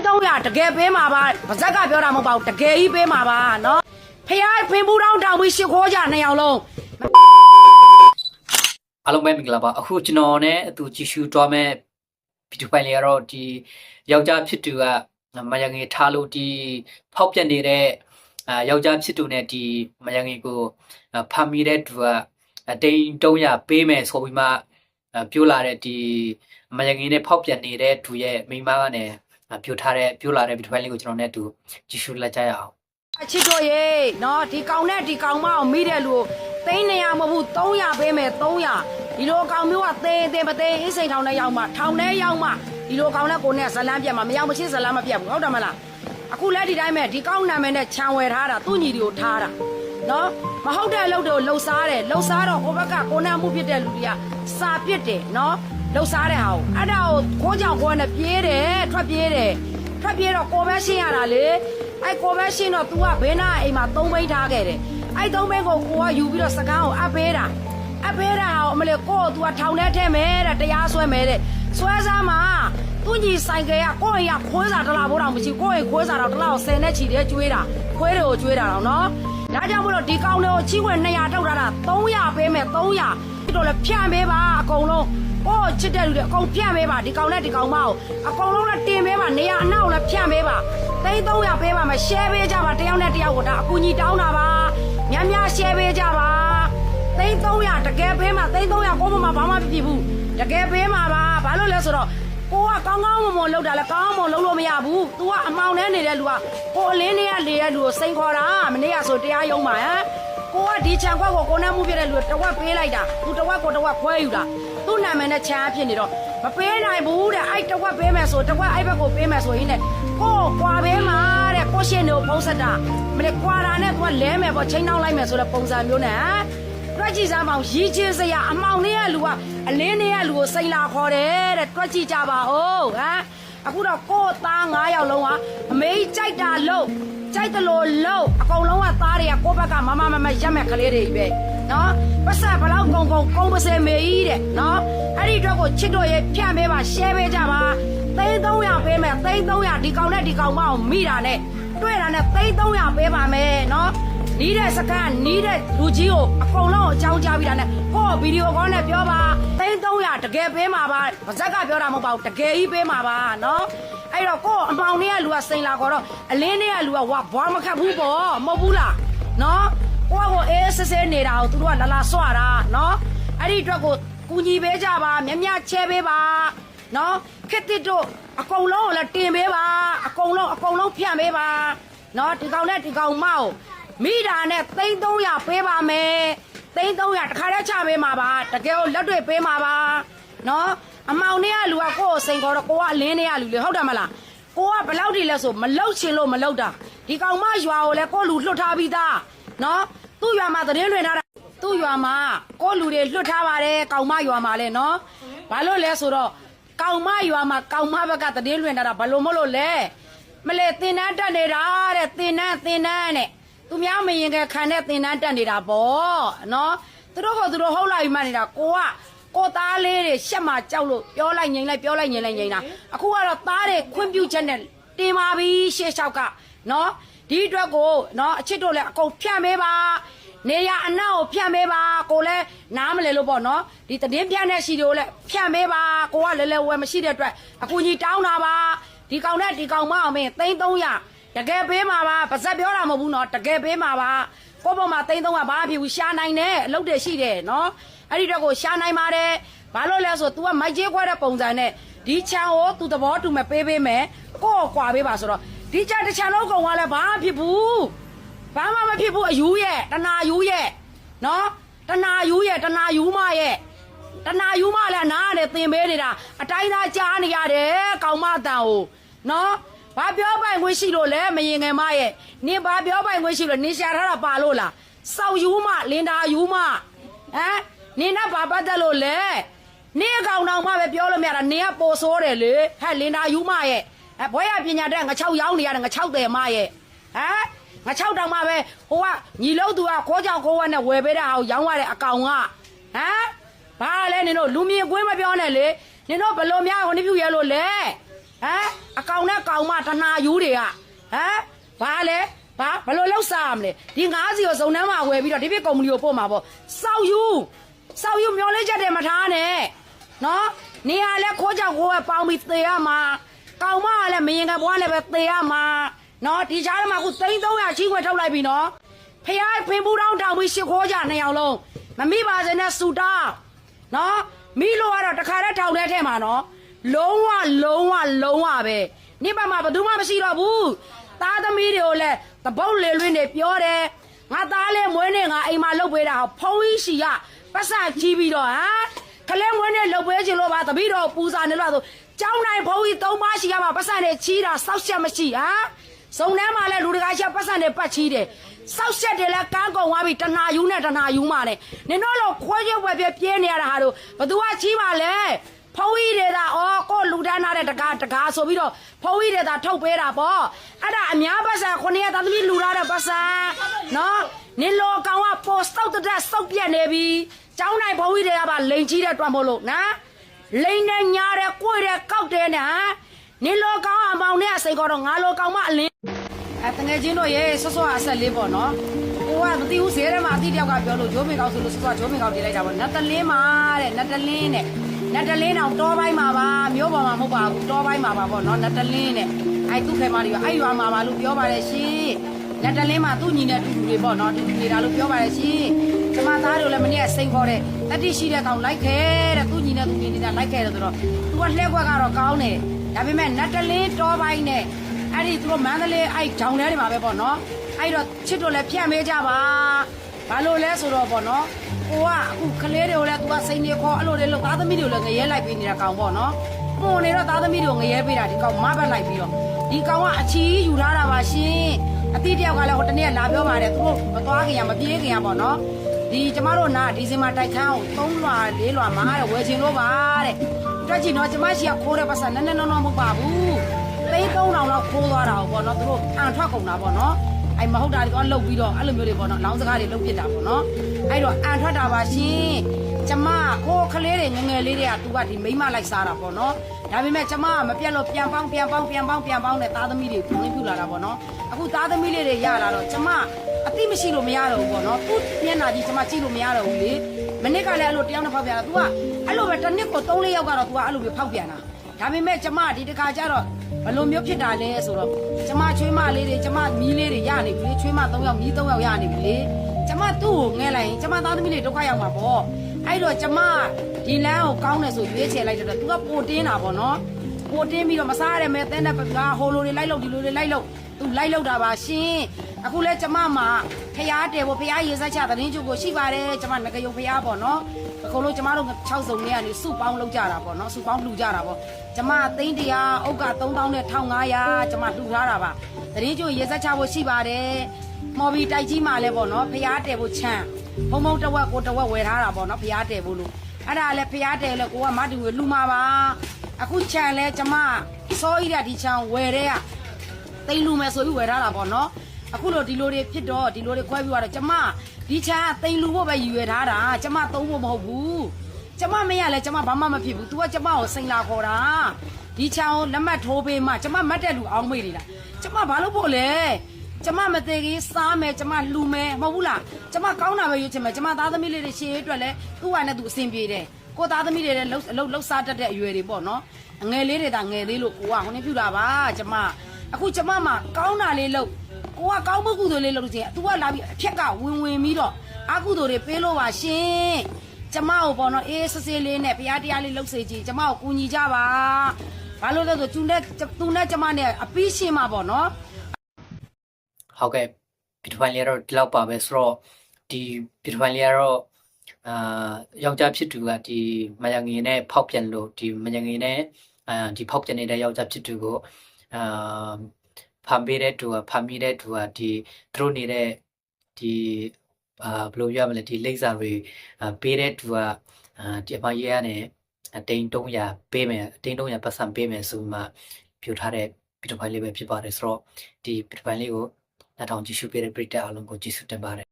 300တကယ်ပေးမှာပါဗဇက်ကပြောတာမဟုတ်ပါဘူးတကယ်ကြီးပေးမှာပါနော်ဖះဖင်ဘူးတောင်းတောင်းပြီးရှစ်ခိုးကြ2ယောက်လုံးအားလုံးပဲမင်္ဂလာပါအခုကျွန်တော်နဲ့အတူကြည့်ရှုသွားမယ့်ဗီဒီယိုဖိုင်လေးကတော့ဒီယောက်ျားဖြစ်သူကမယငယ်ထားလို့ဒီဖောက်ပြက်နေတဲ့ယောက်ျားဖြစ်သူနဲ့ဒီမယငယ်ကိုဖမ်းမိတဲ့သူကတိန်300ပေးမယ်ဆိုပြီးမှပြောလာတဲ့ဒီမယငယ်နဲ့ဖောက်ပြက်နေတဲ့သူရဲ့မိန်းမကနေပြောလာတဲ့ဗီဒီယိုဖိုင်လေးကိုကျွန်တော်နဲ့အတူကြည့်ရှုလိုက်ကြရအောင်ချစ်တို့ရေနော်ဒီကောင်နဲ့ဒီကောင်မအောင်မိတဲ့လူကို300မဟုတ်ဘူး300ပေးမယ်300ဒီလိုကောင်မျိုးကသေးမသေးအင်းစိန်ထောင်ထဲရောက်မှထောင်ထဲရောက်မှဒီလိုကောင်နဲ့ကိုနဲ့ဇလန်းပြတ်မှာမရောက်မချင်းဇလန်းမပြတ်ဘူးဟုတ်တယ်မလားအခုလဲဒီတိုင်းပဲဒီကောင်နာမည်နဲ့ခြံဝယ်ထားတာသူ့ညီတွေကိုထားတာနော်မဟုတ်တဲ့လုပ်တော့လှုပ်စားတယ်လှုပ်စားတော့ဟိုဘက်ကကိုနဲ့မှုဖြစ်တဲ့လူတွေကစာပစ်တယ်နော်လှုပ်စားတဲ့ဟာကိုအဲ့ဒါကိုခိုးကြောင်ခိုးနဲ့ပြေးတယ်ထွက်ပြေးတော့ကိုပဲရှင်းရတာလေအဲ့ကိုပဲရှင်းတော့ तू ကဘေးနာအိမ်မှာ3ဘိန်းထားခဲ့တယ်အဲ့3ဘိန်းကိုကိုကယူပြီးတော့စကန်းကိုအပ်ပေးတာဟာအမလေးကို तू ကထောင်ထဲထဲမယ်တဲ့တရားဆွဲမယ်တဲ့ဆွဲစားမှာသူညီဆိုင်ကကိုအိမ်ကခွေးစားတလားဘိုးတော်မရှိကိုအိမ်ခွေးစားတော့တလားကို10နဲ့ချီတဲ့ကျွေးတာခွေးတွေကိုကျွေးတာတော့နော်ဒါကြောင့်မို့လို့ဒီကောင်တွေကိုချီးဝင်200ထုတ်ထားတာ300ပေးမယ်300ဒီတော့လည်းဖြန့်ပေးပါအကုန်လုံးကိုချစ်တဲ့လူတွေအကုန်ဖြန့်ပေးပါဒီကောင်နဲ့ဒီကောင်မအောင်အကုန်လုံးလည်းတင်ပေးပါနေရာအနောက်လည်းဖြန့်ပေးပါ300ပေးပါမယ် share ပေးကြပါတယောက်နဲ့တယောက်ကိုဒါအကူညီတောင်းတာပါများ share ပေးကြပါ300တကယ်ပေးမှာ300ကိုမှဘာမှမဖြစ်ဘူးတကယ်ပေးမှာပါဘာလို့လဲဆိုတော့ကိုကကောင်းကောင်းမွန်လောက်တာလဲကောင်းမွန်လုံးလို့မရဘူး तू ကအမောင်နဲ့နေတဲ့လူကကိုအလင်းနဲ့လေတဲ့လူကိုစိန်ခေါ်တာမနေ့ကဆိုတရားရုံးပါဟမ်ကိုကဒီချံခွက်ကိုကိုနဲ့မှုပြတဲ့လူတဝက်ပေးလိုက်တာ तू တဝက်ကိုတဝက်ခွဲယူတာသူ့နာမည်နဲ့ချမ်းဖြစ်နေတော့မပေးနိုင်ဘူးတဲ့အဲ့တဝက်ပေးမယ်ဆိုတဝက်အဲ့ဘက်ကိုပေးမယ်ဆိုရင်တဲ့ကိုကွာပေးမှာတဲ့ကိုရှင်တို့ဖုံးဆက်တာမနေ့ကွာတာနဲ့ तू ကလဲမယ်ပေါ့ချိန်နှောင်းလိုက်မယ်ဆိုတဲ့ပုံစံမျိုးနဲ့ဟမ်တွက်ကြည့်စမ်းပါဦးရီးချင်းစရာအမောင်နဲ့လူကအလင်းနဲ့လူကိုစိန်လာခေါ်တယ်တဲ့တွက်ကြည့်ကြပါဦးဟမ်အခုတော့ကိုသား9ယောက်လုံးကအမေကြိုက်တာလို့ကြိုက်တယ်လို့လို့အကုန်လုံးကသားတွေကကိုဘက်ကမမရက်မဲ့ကလေးတွေပဲနော်ပတ်စံဘလောက်ကုန်းပါစေမေကြီးတဲ့နော်အဲ့ဒီအတွက်ကိုချစ်တို့ရဲ့ဖြန့်ပေးပါ share ပေးကြပါ300ပေးမယ်300ဒီကောင်နဲ့ဒီကောင်မအောင်မိတာနဲ့တွေ့တာနဲ့300ပေးပါမယ်နော်နီးတဲ့စကန်နီးတဲ့လူကြီးကိုအကုန်လုံးအကြောင်းကြားပြီးတာနဲ့ကိုဗီဒီယိုကောနဲ့ပြောပါ300တကယ်ပေးမှာပါဗဇက်ကပြောတာမဟုတ်ပါဘူးတကယ်ကြီးပေးမှာပါနော်အဲ့တော့ကိုအမောင်နဲ့ကလူကစိန်လာခေါ်တော့အလင်းနဲ့ကလူကဝါဘွားမခတ်ဘူးပေါ့မဟုတ်ဘူးလားနော်ကိုအေးဆဲနေတာကိုသူတို့ကလာဆွတာနော်အဲ့ဒီအတွက်ကိုကူညီပေးကြပါများချဲပေးပါနော်ခက်တစ်တို့အကုန်လုံးကိုလည်းတင်ပေးပါအကုန်လုံးဖြန့်ပေးပါနော်ဒီကောင်နဲ့ဒီကောင်မအောင်မိတာနဲ့300ပေးပါမယ်300တခါတည်းချပေးမှာပါတကယ်ကိုလက်တွေ့ပေးမှာပါနော်အမောင်နဲ့ကလူကကိုယ်စိန်ခေါ်တော့ကိုကအလင်းနဲ့ကလူလေဟုတ်တယ်မလားကိုကဘလောက်တည်းလဲဆိုမလောက်ချင်လို့မလောက်တာဒီကောင်မရွာကိုလည်းကိုလူလွတ်ထားပြီးသားနော်သူ့ရွာမှာသတင်းတွေထားတာသူ့ရွာမှာကိုလူတွေလွတ်ထားပါတယ်ကောင်မရွာမှာလဲနော်ဘာလို့လဲဆိုတော့ကောင်မရွာမှာကောင်မဘက်ကသတင်းလွှင့်ထားတာဘာလို့မလို့လဲမလဲသင်တန်းတက်နေတာတဲ့သင်တန်းနဲ့သူများမရင်ကခံတဲ့သင်တန်းတက်နေတာပေါ့နော်သူတို့ဟုတ်လိုက်မှနေတာကိုသားလေးတွေရှက်မှကြောက်လို့ပြောလိုက်ငိမ့်လိုက်တာအခုကတော့သားတွေခွင့်ပြုချက်နဲ့တင်ပါပြီရှေ့လျှောက်ကနော်ဒီအတွက်ကိုနော်အချစ်တို့လည်းအကုန်ဖြန့်ပေးပါနေရအနောက်ကိုဖြန့်ပေးပါကိုလည်းနားမလဲလို့ပေါ့နော်ဒီတည်င်းဖြန့်တဲ့ရှိတွေကိုလည်းဖြန့်ပေးပါကိုကလည်းဝယ်မရှိတဲ့အတွက်အကူကြီးတောင်းတာပါဒီကောင်နဲ့ဒီကောင်မအောင်မင်း300တကယ်ပေးမှာပါပါဇက်ပြောတာမဟုတ်ဘူးနော်တကယ်ပေးမှာပါကိုပေါ်မှာ300ဘာဖြစ်ဘူးရှာနိုင်တယ်အလုပ်တွေရှိတယ်နော်အဲ့ဒီတော့ကိုရှာနိုင်ပါတယ်ဘာလို့လဲဆို तू ကမိုက်ကြီးခွဲတဲ့ပုံစံနဲ့ဒီချံကို तू သဘောတူမဲ့ပေးမယ်ကိုကွာပေးပါဆိုတော့ဒီချံတစ်ချံလုံးကုန်သွားလဲဘာမှဖြစ်ဘူးဘာမှမဖြစ်ဘူးအယူရဲ့တနာယူရဲ့နော်တနာယူမရဲ့တနာယူမလည်းနားနဲ့သင်ပေးနေတာအတိုင်းသားကြားနေရတယ်ကောင်မတန်ကိုနော်ဘာပြောပိုင်ခွင့်ရှိလို့လဲမရင်ငယ်မရဲ့နင်ဘာပြောပိုင်ခွင့်ရှိလို့နင်ရှာထားတာပါလို့လားစောက်ယူမလင်တာယူမဟမ်နင်ကဘာပတ်သက်လို့လဲနင်အကောင်တော်မှပဲပြောလို့မရတာနင်ကပိုဆိုးတယ်လေဟဲ့လင်တာယူမရဲ့ဘွဲရပညာတဲ့ငါ6ရောင်းနေရတယ်ငါ6တယ်မရဲ့ဟမ်ငါ6တောင်မှပဲဟိုကညီလို့သူကခိုးကြောင်ခိုးဝက်နဲ့ဝယ်ပေးတာဟိုရောင်းရတဲ့အကောင်ကဟမ်ဘာလဲနင်တို့လူမြင်ကွင်းမပြောနဲ့လေနင်တို့ဘလို့များဟိုနှပြူရဲလို့လဲဟ အကောင်နဲ့ကောင်မတနာယူတွေကဘာလဲဘာဘယ်လိုလောက်စားမလဲဒီ90ကိုစုံနှမ်းမှာဝယ်ပြီးတော့ဒီပြကုမ္ပဏီကိုပို့မှာပေါ့စောက်ယူမျောလေးချက်တယ်မထားနဲ့နော်နေရလဲခိုးကြောက်ခိုးပဲပေါင်းပြီးသေရမှာကောင်မကလည်းမရင်ကဘွားလည်းပဲသေရမှာနော်ဒီကြားထဲမှာအခု300ချီးခွဲထုတ်လိုက်ပြီနော်ဖះဖင်ပူတောင်းတောင်ပြီးရှစ်ခိုးကြ2ယောက်လုံးမမိပါစေနဲ့စူတောင်းနော်မိလို့ကတော့တခါတည်းထောင်ထဲထဲမှာနော်လုံးဝပဲနိဗ္ဗာန်မှာဘယ်သူမှမရှိတော့ဘူးသားသမီးတွေကိုလည်းတပုတ်လေလွင်းနေပြောတယ်ငါသားလေးမွေးနေငါအိမ်မှာလှုပ်ပေးတာဖုံးကြီးရှိကပတ်စကြီးပြီးတော့ခလဲမွေးနေလှုပ်ပေးခြင်းလို့ပါတပည့်တော်ပူဇာနေလို့ဆိုကျောင်းတိုင်းဖုံးကြီး3ပါးရှိကပါပတ်စနဲ့ချီးတာစောက်ချက်မရှိစုံထဲမှာလဲလူတကာချက်ပတ်စနဲ့ပတ်ချီးတယ်စောက်ချက်တယ်လဲကန်းကုန်သွားပြီတနာယူနဲ့တနာယူမှနဲ့နင်တို့လို့ခွဲရွက်ွယ်ပြဲနေရတာဟာတို့ဘသူကချီးပါလဲဖုံးကြီးတွေသာကိုလူတန်းထားတဲ့တကားဆိုပြီးတော့ဖုံးကြီးတွေသာထုတ်ပေးတာပေါ့အဲ့ဒါအများပတ်စံ9ရက်သားသမီးလူထားတဲ့ပတ်စံနော်နင်လိုကောင်ကပိုစတောက်တဲ့စောက်ပြက်နေပြီကျောင်းနိုင်ဖုံးကြီးတွေကပါလိန်ကြီးတဲ့တွန့်မို့လို့နော်လိန်နဲ့ညာတဲ့ကိုယ်တဲ့ကောက်တဲ့နဲ့နင်လိုကောင်အမောင်နဲ့စိတ်ကတော့ငါလိုကောင်မအလင်းတငယ်ချင်းတို့ရေဆော့အဆက်လေးပေါ့နော်ကိုကမသိဘူးဈေးထဲမှာအတိတယောက်ကပြောလို့ဂျိုးမင်ကောက်ဆိုလို့ဆော့ဂျိုးမင်ကောက်တင်လိုက်တာပေါ့နတ်တလင်းမှာတဲ့နတ်တလင်းနဲ့နတ်တလင်းတောင်တောပိုင်းမှာပါမျိုးပေါ်မှာမဟုတ်ပါဘူးတောပိုင်းမှာပါပေါ့နော်နတ်တလင်းနဲ့အဲ့သူ့ခဲမတွေအဲ့ရွာမှာပါလို့ပြောပါတယ်ရှင်နတ်တလင်းမှာသူ့ညီနဲ့တူတူတွေပေါ့နော်တူတူနေတာလို့ပြောပါတယ်ရှင်ကျမသားတို့လည်းမနေ့ကစိန်ခေါ်တဲ့တတိရှိတဲ့ကောင်လိုက်ခဲတဲ့သူ့ညီနဲ့သူညီနေတာလိုက်ခဲတယ်ဆိုတော့သူကလှဲခွက်ကတော့ကောင်းတယ်ဒါပေမဲ့နတ်တလင်းတောပိုင်းနဲ့အဲ့ဒီသူတို့မန္တလေးအဲ့ဂျောင်ထဲတွေမှာပဲပေါ့နော်အဲ့တော့ချစ်တို့လည်းဖြတ်မေးကြပါဘာလို့လဲဆိုတော့ပေါ့နော်ကိုကအခုကလေးတွေကိုလည်းသူကစိန်နေခေါ်အဲ့လိုလေးလို့သားသမီးတွေကိုလည်းငရဲလိုက်ပေးနေတာကောင်ပေါ့နော်ပုံနေတော့သားသမီးတွေကိုငရဲပေးတာဒီကောင်မဘက်လိုက်ပြီးတော့ဒီကောင်ကအချီးယူထားတာပါရှင်အတိတယောက်ကလည်းဟိုတနေ့ကလာပြောပါတယ်သူတို့မသွားခင်မပြေးခင်ပေါ့နော်ဒီကျမတို့နာဒီဇင်ဘာတိုက်ခန်းကို3လွှာ4လွှာမှာတဲ့ဝယ်ချင်လို့ပါတဲ့တွက်ကြည့်နော်ကျမရှိကခိုးတဲ့ပတ်စံနည်းနည်းနော်မဟုတ်ပါဘူး3,000လောက်ခိုးသွားတာပေါ့နော်သူတို့အန်ထွက်ကုန်တာပေါ့နော်အဲ့မဟုတ်တာတွေကလှုပ်ပြီးတော့အဲ့လိုမျိုးတွေပေါ့နော်လောင်းစကားတွေလှုပ်ဖြစ်တာပေါ့နော်အဲ့တော့အန်ထွက်တာပါရှင်ကျမခိုးကလေးတွေငငယ်လေးတွေကသူကဒီမိမလိုက်စားတာပေါ့နော်ဒါပေမဲ့ကျမကမပြတ်လို့ပြန်ပေါင်းနဲ့သားသမီးတွေပုံရင်းပြလာတာပေါ့နော်အခုသားသမီးလေးတွေရလာတော့ကျမအတိမရှိလို့မရတော့ဘူးပေါ့နော်သူ့မျက်နှာကြီးကျမကြည့်လို့မရတော့ဘူးလေမနစ်ကလည်းအဲ့လိုတယောက်နဲ့ဖောက်ပြန်တာ तू ကအဲ့လိုပဲတစ်နှစ်ကို3-4ယောက်ကတော့ तू ကအဲ့လိုပဲဖောက်ပြန်တာဒါပေမဲ့ကျမဒီတစ်ခါကျတော့ဘယ်လိုမျိုးဖြစ်တာလဲဆိုတော့ကျမချွေးမလေးတွေကျမမီးလေးတွေရနေပြီလေချွေးမ3ယောက်မီး3ယောက်ရနေပြီလေကျမသူ့ကိုငဲလိုက်ရင်ကျမသားသမီးလေးဒုက္ခရောက်မှာပေါ့အဲ့တော့ကျမဒီလမ်းကိုကောင်းတယ်ဆိုရွေးချယ်လိုက်တော့ तू ကပိုတင်းတာပေါ့နော်ပိုတင်းပြီးတော့မစားရတဲ့မဲတဲတဲ့ကဟိုလိုတွေလိုက်လို့ဒီလိုတွေလိုက်လို့ तू လိုက်လို့တာပါရှင်အခုလဲကျမမှာဖျားတယ်ပေါ့ဖျားရေစက်ချသတင်းကျုပ်ကိုရှိပါတယ်ကျမငကယုံဖျားပေါ့နော်အခုလို့ကျမတို့6စုံလေးကနေစုပေါင်းလုပ်ကြတာပေါ့နော်စုပေါင်းလှူကြတာပေါ့ကျမသိန်း100အုတ်က3000နဲ့1500ကျမလှူထားတာပါသတင်းကျုပ်ရေစက်ချဖို့ရှိပါတယ်မော်ဘီတိုက်ကြီးမှာလဲပေါ့နော်ဖျားတယ်ဖို့ချမ်းဘုံဘုံတဝက်ကိုတဝက်ဝယ်ထားတာပေါ့နော်ဖျားတယ်ဖို့လို့အဲ့ဒါလဲဖျားတယ်လဲကိုကမတူဝေလှူမှာပါအခုချမ်းလဲကျမစောဤရဒီချမ်းဝယ်တဲ့ကသိန်းလူမယ်ဆိုပြီးဝယ်ထားတာပေါ့နော်အခုလို့ဒီလိုတွေဖြစ်တော့ဒီလိုတွေခွဲပြီးတော့ကျမဒီချာတိမ်လူဖို့ပဲရည်ရွယ်ထားတာကျမသုံးဖို့မဟုတ်ဘူးကျမမရလဲကျမဘာမှမဖြစ်ဘူး तू ကကျမကိုစိန်လာခေါ်တာဒီချာကိုလက်မှတ်ထိုးပေးမှကျမမတ်တဲ့လူအောင်မေးနေတာကျမဘာလို့ဖို့လဲကျမမသေးကြီးစားမယ်ကျမလှူမယ်မဟုတ်ဘူးလားကျမကောင်းတာပဲရွေးချင်မယ်ကျမသားသမီးလေးတွေရှေ့အတွက်လဲသူ့ဟာနဲ့သူအဆင်ပြေတယ်ကိုသားသမီးတွေလည်းလှုပ်စားတတ်တဲ့အရွယ်တွေပေါ့နော်ငယ်လေးတွေဒါငယ်သေးလို့ကိုကဟိုနေပြူတာပါကျမအခုကျမမှာကောင်းတာလေးလို့ကိုကကောင်းမှုကုသိုလ်လေးလုပ်လို့ချင်း तू ကလာပြီးအထက်ကဝင်ပြီးတော့အကုသိုလ်တွေပေးလို့ပါရှင်ကျမကိုပေါ့နော်အေးဆဆေးလေးနဲ့ဘုရားတရားလေးလုပ်စေချင်ကျမကိုကူညီကြပါဘာလို့လဲဆိုသူနဲ့ကျမနဲ့အပီးရှင်းမှာပေါ့နော်ဟုတ်ကဲ့ဒီဖိုင်လေးတော့ဒီလောက်ပါပဲဆိုတော့ဒီဖိုင်လေးကတော့ယောက်ျားဖြစ်သူကဒီမယငင်နဲ့ဖောက်ပြန်လို့ဒီမယငင်နဲ့ဒီဖောက်ပြန်နေတဲ့ယောက်ျားဖြစ်သူကိုဖမ်းပေးတဲ့သူကဖမ်းမိတဲ့သူကဒီသူတို့နေတဲ့ဒီဘယ်လိုပြောရမလဲဒီလိပ်စာတွေပေးတဲ့သူကဒီအမကြီးကနေတိန်300ပေးမယ်တိန်300ပတ်စံပေးမယ်ဆိုမှပြထားတဲ့ဗီဒီယိုဖိုင်လေးပဲဖြစ်ပါတယ်ဆိုတော့ဒီဗီဒီယိုဖိုင်လေးကိုနောက်ထောင်ကြည့်ရှုပေးတဲ့ပရိသတ်အားလုံးကိုကျေးဇူးတင်ပါတယ်